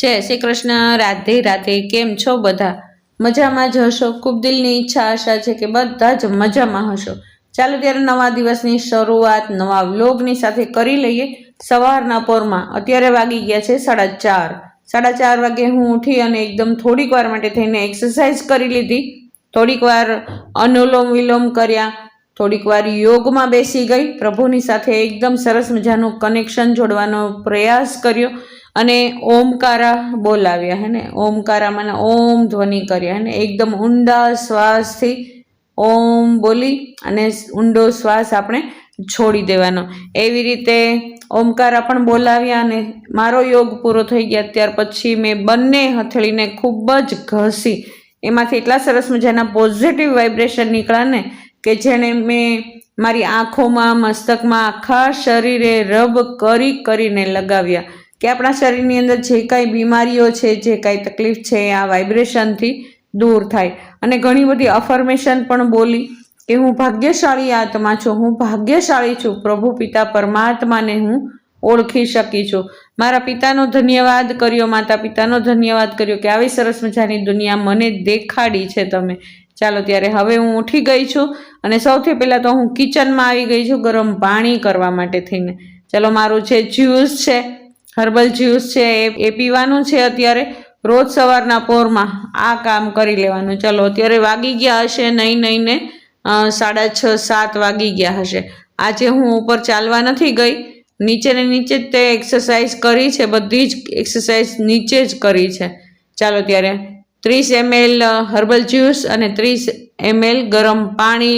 જય શ્રી કૃષ્ણ, રાધે રાધે। કેમ છો બધા? મજામાં જ હશો। ખૂબ દિલની ઈચ્છા આશા છે કે બધા જ મજામાં હશો। ચાલો ત્યારે નવા દિવસની શરૂઆત નવા વ્લોગની સાથે કરી લઈએ। સવારના પોરમાં અત્યારે વાગી ગયા છે 4:30। 4:30 વાગે હું ઉઠી અને એકદમ થોડીક વાર માટે થઈને એક્સરસાઇઝ કરી લીધી। થોડીક વાર અનુલોમ વિલોમ કર્યા, થોડીક વાર યોગમાં બેસી ગઈ, પ્રભુની સાથે એકદમ સરસ મજાનું કનેક્શન જોડવાનો પ્રયાસ કર્યો અને ઓમકારા બોલાવ્યા હે ને, ઓમકારામાં ઓમ ધ્વનિ કર્યા હે ને, એકદમ ઊંડા શ્વાસથી ઓમ બોલી અને ઊંડો શ્વાસ આપણે છોડી દેવાનો। એવી રીતે ઓમકારા પણ બોલાવ્યા અને મારો યોગ પૂરો થઈ ગયા ત્યાર પછી મેં બંને હથેળીને ખૂબ જ ઘસી, એમાંથી એટલા સરસ મજાના પોઝિટિવ વાઇબ્રેશન નીકળ્યા ને કે જેણે મેં મારી આંખોમાં, મસ્તકમાં, આખા શરીરે રબ કરીને લગાવ્યા કે આપણા શરીરની અંદર જે કાંઈ બીમારીઓ છે, જે કાંઈ તકલીફ છે આ વાઇબ્રેશનથી દૂર થાય। અને ઘણી બધી અફર્મેશન પણ બોલી કે હું ભાગ્યશાળી આત્મા છું, હું ભાગ્યશાળી છું, પ્રભુ પિતા પરમાત્માને હું ઓળખી શકી છું। મારા પિતાનો ધન્યવાદ કર્યો, માતા પિતાનો ધન્યવાદ કર્યો કે આવી સરસ મજાની દુનિયા મને દેખાડી છે તમે। ચાલો ત્યારે હવે હું ઉઠી ગઈ છું અને સૌથી પહેલાં તો હું કિચનમાં આવી ગઈ છું ગરમ પાણી કરવા માટે થઈને। ચાલો મારું જે જ્યુસ છે, હર્બલ જ્યુસ છે એ પીવાનું છે અત્યારે। રોજ સવારના પોરમાં આ કામ કરી લેવાનું। ચલો અત્યારે વાગી ગયા હશે નહીં ને 6:30 7 વાગી ગયા હશે। આજે હું ઉપર ચાલવા નથી ગઈ, નીચે ને નીચે જ તે એક્સરસાઇઝ કરી છે, બધી જ એક્સરસાઇઝ નીચે જ કરી છે। ચાલો ત્યારે 30 ml હર્બલ જ્યુસ અને 30 ml ગરમ પાણી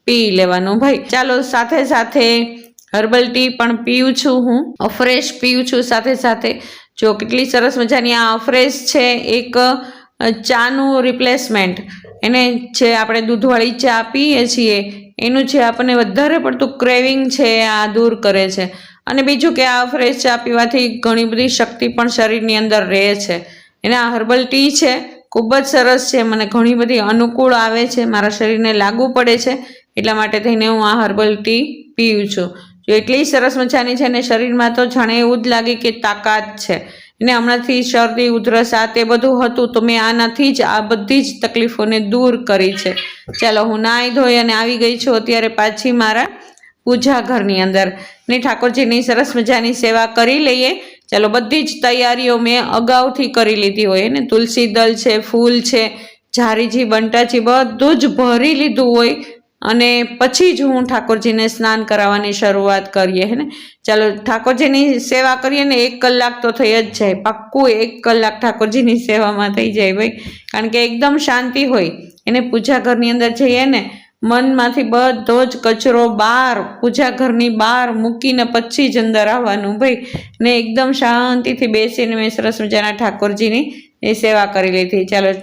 પી લેવાનું ભાઈ। ચાલો સાથે સાથે હર્બલ ટી પણ પીવું છું, હું અફ્રેશ પીવું છું સાથે સાથે। જો કેટલી સરસ મજાની આ અફ્રેશ છે, એક ચાનું રિપ્લેસમેન્ટ, એને જે આપણે દૂધવાળી ચા પીએ છીએ એનું જે આપણને વધારે પડતું ક્રેવિંગ છે આ દૂર કરે છે। અને બીજું કે આ ફ્રેશ ચા પીવાથી ઘણી બધી શક્તિ પણ શરીરની અંદર રહે છે। એના હર્બલ ટી છે, ખૂબ જ સરસ છે, મને ઘણી બધી અનુકૂળ આવે છે, મારા શરીરને લાગુ પડે છે, એટલા માટે થઈને હું આ હર્બલ ટી પીવું છું। જો એટલી સરસ મજાની છે ને શરીરમાં તો જાણે એવું જ લાગે કે તાકાત છે। એને હમણાંથી શરદી ઉધરસ આ તે બધું હતું તો મેં આનાથી જ આ બધી જ તકલીફોને દૂર કરી છે। ચાલો હું નાહી ધોઈ અને આવી ગઈ છું અત્યારે પાછી મારા પૂજા ઘરની અંદર ને ઠાકોરજીની સરસ મજાની સેવા કરી લઈએ। ચાલો બધી જ તૈયારીઓ મેં અગાઉથી કરી લીધી હોય ને, તુલસી દળ છે, ફૂલ છે, ઝારીજી, બંટાજી બધું જ ભરી લીધું હોય અને પછી જ હું ઠાકોરજીને સ્નાન કરાવવાની શરૂઆત કરીએ હે ને। ચાલો ઠાકોરજીની સેવા કરીએ ને 1 કલાક તો થઈ જ જાય, પાક્કું 1 કલાક ઠાકોરજીની સેવામાં થઈ જાય ભાઈ, કારણ કે એકદમ શાંતિ હોય। એને પૂજા ઘરની અંદર જઈએ ને મનમાંથી બધો જ કચરો બહાર, પૂજા ઘરની બહાર મૂકીને પછી જ અંદર આવવાનું ભાઈ, ને એકદમ શાંતિથી બેસીને મેં સરસ મજાના ઠાકોરજીની એ સેવા કરી લીધી। ચાલો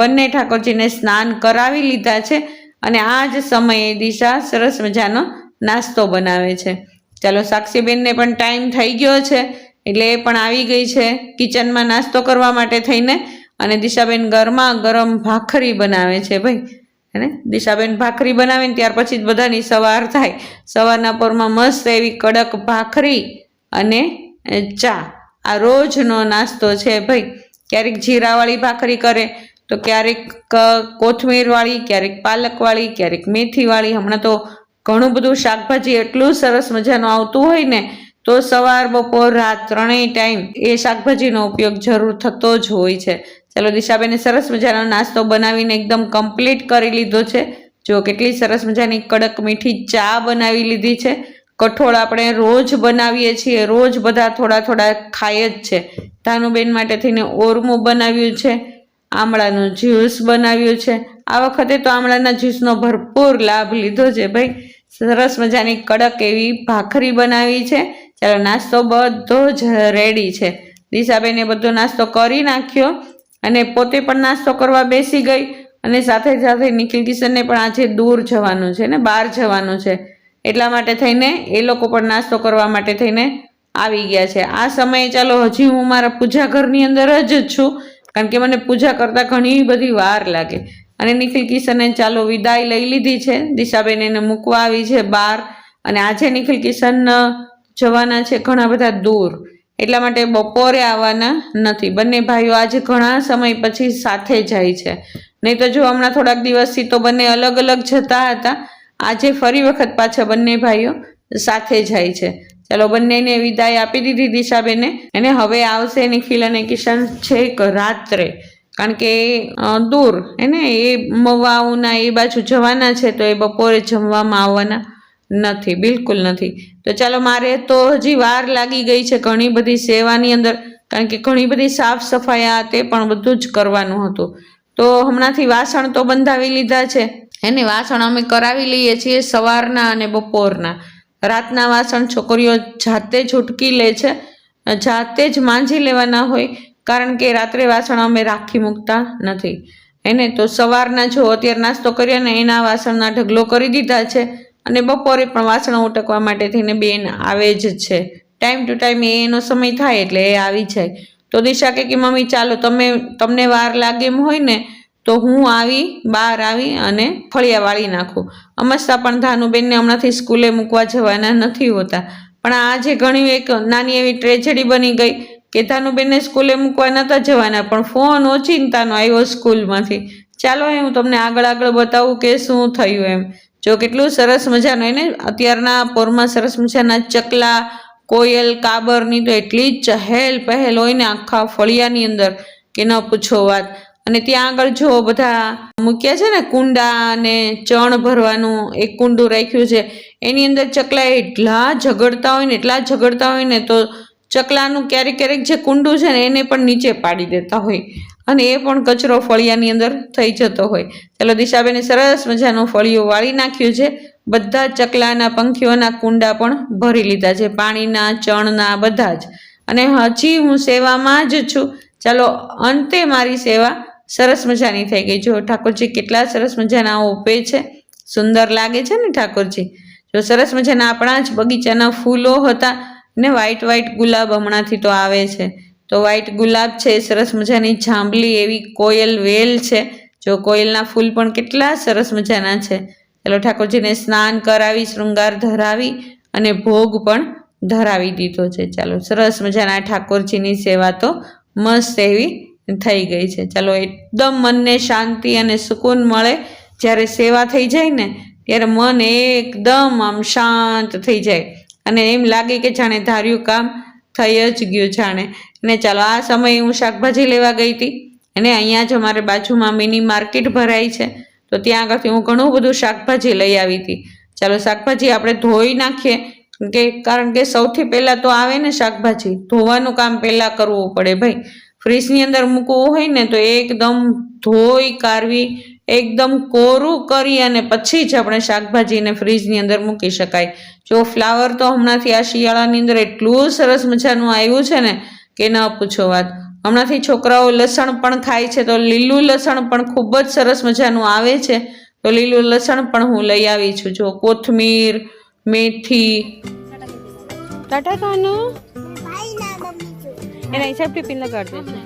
બંને ઠાકોરજીને સ્નાન કરાવી લીધા છે અને આ જ સમયે દિશા સરસ મજાનો નાસ્તો બનાવે છે। ચાલો સાક્ષીબેનને પણ ટાઈમ થઈ ગયો છે એટલે એ પણ આવી ગઈ છે કિચનમાં નાસ્તો કરવા માટે થઈને, અને દિશાબેન ગરમા ગરમ ભાખરી બનાવે છે ભાઈ, હે દિશાબેન ભાખરી બનાવે ને ત્યાર પછી જ બધાની સવાર થાય। સવારના પોરમાં મસ્ત એવી કડક ભાખરી અને ચા, આ રોજનો નાસ્તો છે ભાઈ। ક્યારેક જીરાવાળી ભાખરી કરે તો ક્યારેક કોથમીરવાળી, ક્યારેક પાલકવાળી, ક્યારેક મેથીવાળી। હમણાં તો ઘણું બધું શાકભાજી એટલું સરસ મજાનું આવતું હોય ને તો સવાર બપોર રાત ત્રણેય ટાઈમ એ શાકભાજીનો ઉપયોગ જરૂર થતો જ હોય છે। ચાલો દિશાબેને સરસ મજાનો નાસ્તો બનાવીને એકદમ કમ્પ્લીટ કરી લીધો છે। જો કેટલી સરસ મજાની કડક મીઠી ચા બનાવી લીધી છે। કઠોળ આપણે રોજ બનાવીએ છીએ, રોજ બધા થોડા થોડા ખાય જ છે। ધાનુબેન માટે થઈને ઓરમું બનાવ્યું છે, આમળાનું જ્યુસ બનાવ્યું છે। આ વખતે તો આમળાના જ્યુસનો ભરપૂર લાભ લીધો છે ભાઈ। સરસ મજાની કડક એવી ભાખરી બનાવી છે। ચાલો નાસ્તો બધો જ રેડી છે। દિશાબેને બધો નાસ્તો કરી નાખ્યો અને પોતે પણ નાસ્તો કરવા બેસી ગઈ અને સાથે સાથે નિખિલ કિશનને પણ આજે દૂર જવાનું છે ને, બહાર જવાનું છે, એટલા માટે થઈને એ લોકો પણ નાસ્તો કરવા માટે થઈને આવી ગયા છે। આ સમયે ચાલો હજી હું મારા પૂજા ઘરની અંદર જ છું, કારણ કે મને પૂજા કરતાં ઘણી બધી વાર લાગે। અને નિખિલ કિશને ચાલો વિદાય લઈ લીધી છે, દિશાબેન એને મૂકવા આવી છે બહાર, અને આજે નિખિલ કિશન જવાના છે ઘણા બધા દૂર, એટલા માટે બપોરે આવવાના નથી. બંને ભાઈઓ આજે ઘણા સમય પછી સાથે જાય છે. નહીં તો જો હમણાં થોડાક દિવસથી તો બંને અલગ અલગ જતા હતા. આજે ફરી વખત પાછા બંને ભાઈઓ સાથે જાય છે. ચાલો બંનેને વિદાય આપી દીધી દિશાબેને. અને હવે આવશે નિખિલ અને કિશન છેક રાત્રે, કારણ કે દૂર એને એ મવા ઉના એ બાજુ જવાના છે, તો એ બપોરે જમવામાં આવવાના નથી, બિલકુલ નથી. તો ચાલો મારે તો હજી વાર લાગી ગઈ છે ઘણી બધી સેવાની અંદર, કારણ કે ઘણી બધી સાફ સફાઈ આ તે પણ બધું જ કરવાનું હતું. તો હમણાંથી વાસણ તો બંધાવી લીધા છે. એને વાસણ અમે કરાવી લઈએ છીએ સવારના અને બપોરના. રાતના વાસણ છોકરીઓ જાતે જ ઉટકી લે છે, જાતે જ માંજી લેવાના હોય, કારણ કે રાત્રે વાસણ અમે રાખી મૂકતા નથી. એને તો સવારના જો અત્યારે નાસ્તો કર્યો ને એના વાસણના ઢગલો કરી દીધા છે, અને બપોરે પણ વાસણ ઉટકવા માટે થઈને બેન આવે જ છે. ટાઈમ ટુ ટાઈમ એનો સમય થાય એટલે એ આવી જાય. તો દિશા કે મમ્મી ચાલો તમને વાર લાગે એમ હોય ને તો હું બહાર આવી અને ફળિયા વાળી નાખું. અમસ્તા પણ ધાનુબેનને હમણાંથી સ્કૂલે મૂકવા જવાના નથી હોતા, પણ આજે ઘણી એક નાની એવી ટ્રેજેડી બની ગઈ કે ધાનુબેનને સ્કૂલે મૂકવા નતા જવાના, પણ ફોન ઓચિંતાનો આવ્યો સ્કૂલમાંથી. ચાલો હું તમને આગળ બતાવું કે શું થયું એમ. જો કેટલું સરસ મજાનું એને અત્યારના પોરમાં સરસ મજાના ચકલા, કોયલ, કાબરની તો એટલી જ ચહેલ પહેલ હોય ને આખા ફળિયાની અંદર કે ન પૂછો વાત. અને ત્યાં આગળ જો બધા મૂક્યા છે ને કુંડા અને ચણ ભરવાનું એક કુંડું રાખ્યું છે, એની અંદર ચકલા એટલા ઝઘડતા હોય ને તો ચકલાનું ક્યારેક જે કુંડું છે ને એને પણ નીચે પાડી દેતા હોય, અને એ પણ કચરો ફળિયાની અંદર થઈ જતો હોય. ચાલો દિશાબેને સરસ મજાનું ફળિયું વાળી નાખ્યું છે. બધા ચકલાના પંખીઓના કુંડા પણ ભરી લીધા છે, પાણીના, ચણના, બધા જ. અને હજી હું સેવામાં જ છું. ચાલો અંતે મારી સેવા સરસ મજાની થઈ ગઈ. જો ઠાકોરજી કેટલા સરસ મજાના ઓપે છે, સુંદર લાગે છે ને ઠાકોરજી. જો સરસ મજાના આપણા જ બગીચાના ફૂલો હતા ને વ્હાઈટ ગુલાબ હમણાંથી તો આવે છે. તો વ્હાઈટ ગુલાબ છે, સરસ મજાની જાંબલી એવી કોયલ વેલ છે. જો કોયલના ફૂલ પણ કેટલા સરસ મજાના છે. ચાલો ઠાકોરજીને સ્નાન કરાવી, શૃંગાર ધરાવી અને ભોગ પણ ધરાવી દીધો છે. ચાલો સરસ મજાના ઠાકોરજીની સેવા તો મસ્ત એવી થઈ ગઈ છે. ચાલો એકદમ મનને શાંતિ અને સુકૂન મળે જ્યારે સેવા થઈ જાય ને, ત્યારે મન એકદમ આમ શાંત થઈ જાય અને એમ લાગે કે જાણે ધાર્યું કામ થઈ જ ગયું જાણે. અને ચાલો આ સમયે હું શાકભાજી લેવા ગઈ હતી, અને અહીંયા જ અમારે બાજુમાં મિની માર્કેટ ભરાય છે, તો ત્યાં આગળથી હું ઘણું બધું શાકભાજી લઈ આવી હતી. ચાલો શાકભાજી આપણે ધોઈ નાખીએ, કારણ કે સૌથી પહેલાં તો આવે ને શાકભાજી ધોવાનું કામ પહેલાં કરવું પડે ભાઈ. ફ્રીજની અંદર મૂકવું હોય ને તો એકદમ ધોઈ કાઢવી, એકદમ કોરું કરી અને પછી જ આપણે શાકભાજીને ફ્રીજની અંદર મૂકી શકાય. જો ફ્લાવર તો હમણાંથી આ શિયાળાની અંદર એટલું સરસ મજાનું આવ્યું છે ને કે ન પૂછો વાત. હમણાંથી છોકરાઓ લસણ પણ ખાય છે, તો લીલું લસણ પણ ખૂબ જ સરસ મજાનું આવે છે. તો લીલું લસણ પણ હું લઈ આવી છું. જો કોથમીર, મેથી. ટાટા કાનો એના સેફ્ટી પિન લગાડી દે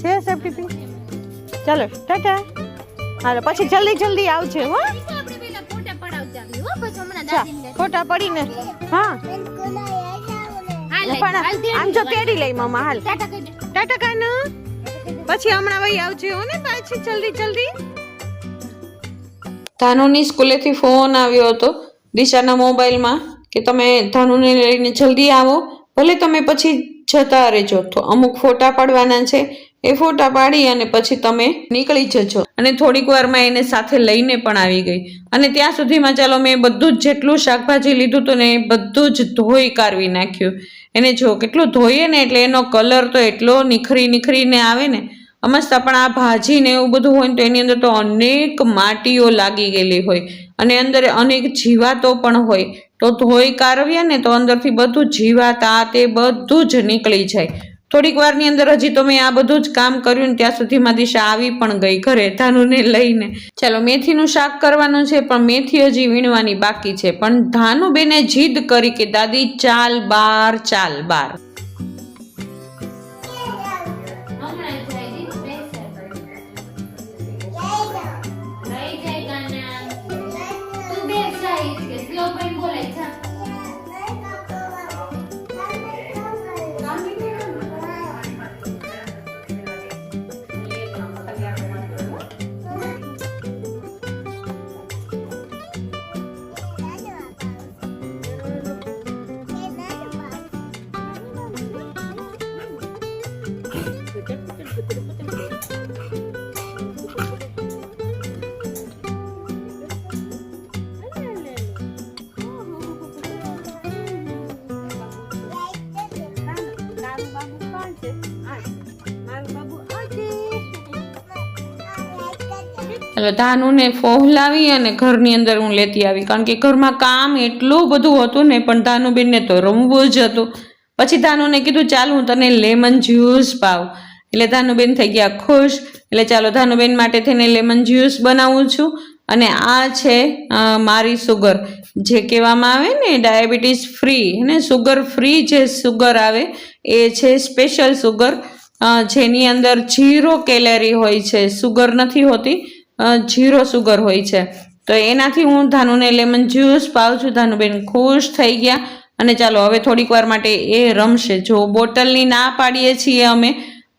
છે સેફ્ટી પિન. ચાલો ટાટા, હાલો પછી જલ્દી આવજે હો. ફોટા પડીને હા આમ જો તેડી લઈ મમ્મા. હાલ ટાટા કાનો, પછી હમણાં વહી આવજે હો ને પાછી જલ્દી. ધાનુની સ્કૂલેથી ફોન આવ્યો હતો દિશાના મોબાઈલમાં કે તમે ધાનુને લઈને જલ્દી આવો, ભલે તમે પછી જતા રહેજો. તો અમુક ફોટા પાડવાના છે, એ ફોટા પાડી અને પછી તમે નીકળી જજો. અને થોડીક વારમાં એને સાથે લઈને પણ આવી ગઈ. અને ત્યાં સુધીમાં ચાલો મેં બધું જ જેટલું શાકભાજી લીધું હતું ને એ બધું જ ધોઈ કાઢવી નાખ્યું. એને જો કેટલું ધોઈએ ને એટલે એનો કલર તો એટલો નિખરીને આવે ને. અમસ્તા પણ આ ભાજી ને એવું બધું હોય ને તો એની અંદર તો અનેક માટીઓ લાગી ગયેલી હોય અને અંદર અનેક જીવાતો પણ હોય. તો ધોઈ કાઢવીએ ને તો અંદરથી બધું જીવાત આ તે બધું જ નીકળી જાય. થોડીક વારની અંદર હજી તો મેં આ બધું જ કામ કર્યું ને ત્યાં સુધીમાં દિશા આવી પણ ગઈ ઘરે ધાનુને લઈને. ચાલો મેથીનું શાક કરવાનું છે, પણ મેથી હજી વીણવાની બાકી છે. પણ ધાનુબેને જીદ કરી કે દાદી ચાલ બાર. બાબુ કોણ છે? મારું બાબુ આ છે. એટલે ધાનુને ફોહલાવી અને ઘરની અંદર હું લેતી આવી, કારણ કે ઘરમાં કામ એટલું બધું હતું ને, પણ ધાનુબેનને તો રમવું જ હતું. પછી ધાનુને કીધું ચાલ હું તને લેમન જ્યુસ પાવ. એટલે ધાનુબેન થઈ ગયા ખુશ. એટલે ચાલો ધાનુબેન માટે થઈને લેમન જ્યુસ બનાવું છું. અને આ છે મારી સુગર, જે કહેવામાં આવે ને ડાયાબિટીસ ફ્રી ને સુગર ફ્રી જે સુગર આવે એ છે સ્પેશિયલ સુગર, જેની અંદર 0 કેલેરી હોય છે, સુગર નથી હોતી, 0 સુગર હોય છે. તો એનાથી હું ધાનુને લેમન જ્યુસ પાઉં છું. ધાનુબેન ખુશ થઈ ગયા. અને ચાલો હવે થોડીક વાર માટે એ રમશે. જો બોટલની ના પાડીએ છીએ અમે,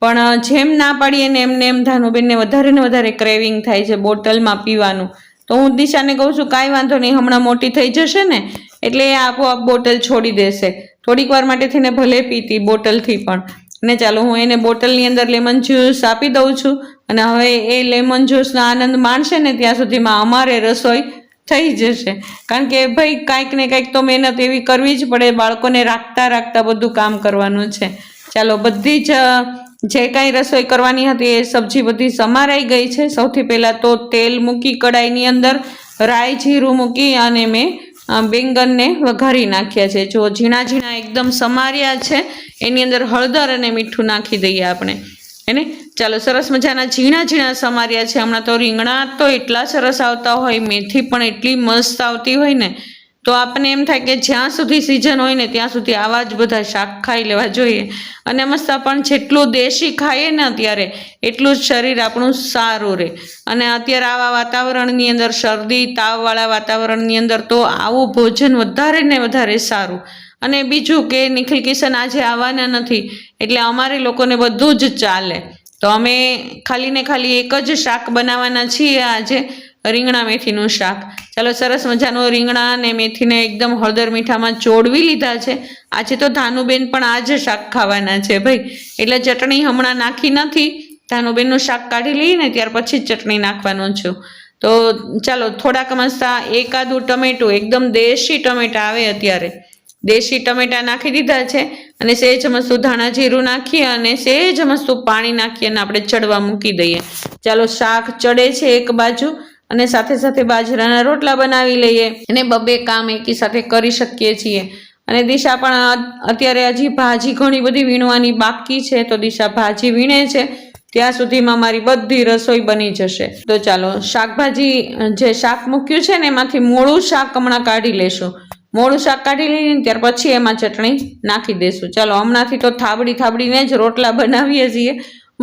પણ જેમ ના પાડીએ ને એમને એમ ધાનુબેનને વધારે ને વધારે ક્રેવિંગ થાય છે બોટલમાં પીવાનું. તો હું દિશાને કહું છું કાંઈ વાંધો નહીં, હમણાં મોટી થઈ જશે ને એટલે એ આપોઆપ બોટલ છોડી દેશે. થોડીક વાર માટે થઈને ભલે પીતી બોટલથી પણ. ને ચાલો હું એને બોટલની અંદર લેમન જ્યુસ આપી દઉં છું. અને હવે એ લેમન જ્યુસનો આનંદ માણશે ને ત્યાં સુધીમાં અમારે રસોઈ થઈ જશે. કારણ કે ભાઈ કાંઈક ને કાંઈક તો મહેનત એવી કરવી જ પડે, બાળકોને રાખતા રાખતા બધું કામ કરવાનું છે. ચાલો બધી જ જે કાંઈ રસોઈ કરવાની હતી એ સબ્જી બધી સમારાઈ ગઈ છે. સૌથી પહેલાં તો તેલ મૂકી કડાઈની અંદર, રાઈ જીરું મૂકી અને મેં બેંગનને વઘારી નાખ્યા છે. જો ઝીણા ઝીણા એકદમ સમાર્યા છે. એની અંદર હળદર અને મીઠું નાખી દઈએ આપણે એને. ચાલો સરસ મજાના ઝીણા ઝીણા સમાર્યા છે. હમણાં તો રીંગણા તો એટલા સરસ આવતા હોય, મેથી પણ એટલી મસ્ત આવતી હોય ને, તો આપણને એમ થાય કે જ્યાં સુધી સિઝન હોય ને ત્યાં સુધી આવા જ બધા શાક ખાઈ લેવા જોઈએ. અને મસ્ત પણ જેટલું દેશી ખાઈએ ને અત્યારે એટલું જ શરીર આપણું સારું રહે. અને અત્યારે આવા વાતાવરણની અંદર, શરદી તાવવાળા વાતાવરણની અંદર તો આવું ભોજન વધારે ને વધારે સારું. અને બીજું કે નિખિલ કિશન આજે આવવાના નથી, એટલે અમારે લોકોને બધું જ ચાલે. તો અમે ખાલી ને ખાલી એક જ શાક બનાવવાના છીએ આજે, રીંગણા મેથીનું શાક. ચાલો સરસ મજાનું રીંગણા અને મેથીને એકદમ હળદર મીઠામાં ચોળવી લીધા છે. આજે તો ધાનુબેન પણ આ જ શાક ખાવાના છે ભાઈ, એટલે ચટણી હમણાં નાખી નથી. ધાનુબેનનું શાક કાઢી લઈએ ને ત્યાર પછી જ ચટણી નાખવાનું છું. તો ચાલો થોડાક મસ્તા એકાદું ટમેટું, એકદમ દેશી ટમેટા આવે અત્યારે, દેશી ટમેટા નાખી દીધા છે. અને સહેજ મસ્તું ધાણા જીરું નાખીએ અને સહેજ મસ્તું પાણી નાખીએ અને આપણે ચડવા મૂકી દઈએ. ચાલો શાક ચડે છે એક બાજુ, અને સાથે સાથે બાજરાના રોટલા બનાવી લઈએ. અને બબે કામ એકી સાથે કરી શકીએ છીએ. અને દિશા પણ અત્યારે હજી ભાજી ઘણી બધી વીણવાની બાકી છે, તો દિશા ભાજી વીણે છે ત્યાં સુધીમાં મારી બધી રસોઈ બની જશે. તો ચાલો શાકભાજી જે શાક મૂક્યું છે ને એમાંથી મોળું શાક હમણાં કાઢી લેશું. મોળું શાક કાઢી લઈને ત્યાર પછી એમાં ચટણી નાખી દઈશું. ચાલો હમણાંથી તો થાબડીને જ રોટલા બનાવીએ છીએ,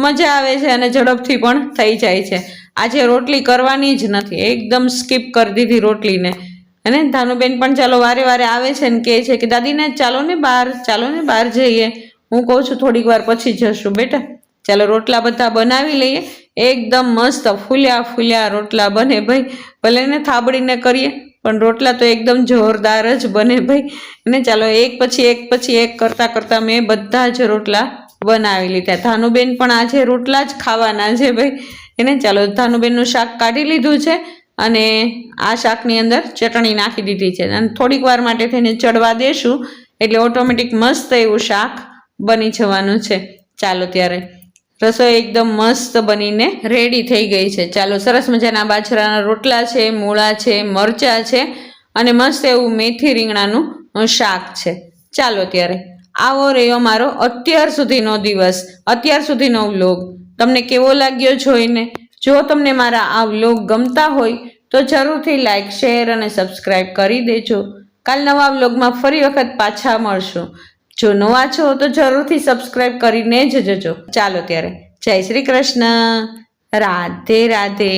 મજા આવે છે અને ઝડપથી પણ થઈ જાય છે. આજે રોટલી કરવાની જ નથી, એકદમ સ્કીપ કરી દીધી રોટલીને. અને ધાનુબેન પણ ચાલો વારે વારે આવે છે ને કહે છે કે દાદીને ચાલો ને બહાર જઈએ. હું કહું છું થોડીક વાર પછી જશું બેટા. ચાલો રોટલા બધા બનાવી લઈએ. એકદમ મસ્ત ફૂલ્યા રોટલા બને ભાઈ, ભલે ને થાબડીને કરીએ પણ રોટલા તો એકદમ જોરદાર જ બને ભાઈ. અને ચાલો એક પછી એક કરતા મેં બધા જ રોટલા બનાવી લીધા. ધાનુબેન પણ આજે રોટલા જ ખાવાના છે ભાઈ. એને ચાલો ધાનુબેનનું શાક કાઢી લીધું છે અને આ શાકની અંદર ચટણી નાખી દીધી છે. અને થોડીક વાર માટે થઈને ચડવા દેશું એટલે ઓટોમેટિક મસ્ત એવું શાક બની જવાનું છે. ચાલો ત્યારે રસોઈ એકદમ મસ્ત બનીને રેડી થઈ ગઈ છે. ચાલો સરસ મજાના બાજરાના રોટલા છે, મૂળા છે, મરચાં છે અને મસ્ત એવું મેથી રીંગણાનું શાક છે. ચાલો ત્યારે આવો રહ્યો મારો અત્યાર સુધીનો દિવસ, અત્યાર સુધીનો વ્લોગ. તમને કેવો લાગ્યો જોઈને? જો તમને મારા આ વ્લોગ ગમતા હોય તો જરૂરથી લાઈક, શેર અને સબસ્ક્રાઈબ કરી દેજો. કાલ નવા વ્લોગમાં ફરી વખત પાછા મળશું. જો નવા છો તો જરૂરથી સબસ્ક્રાઈબ કરીને જ જજો. ચાલો ત્યારે જય શ્રી કૃષ્ણ, રાધે રાધે.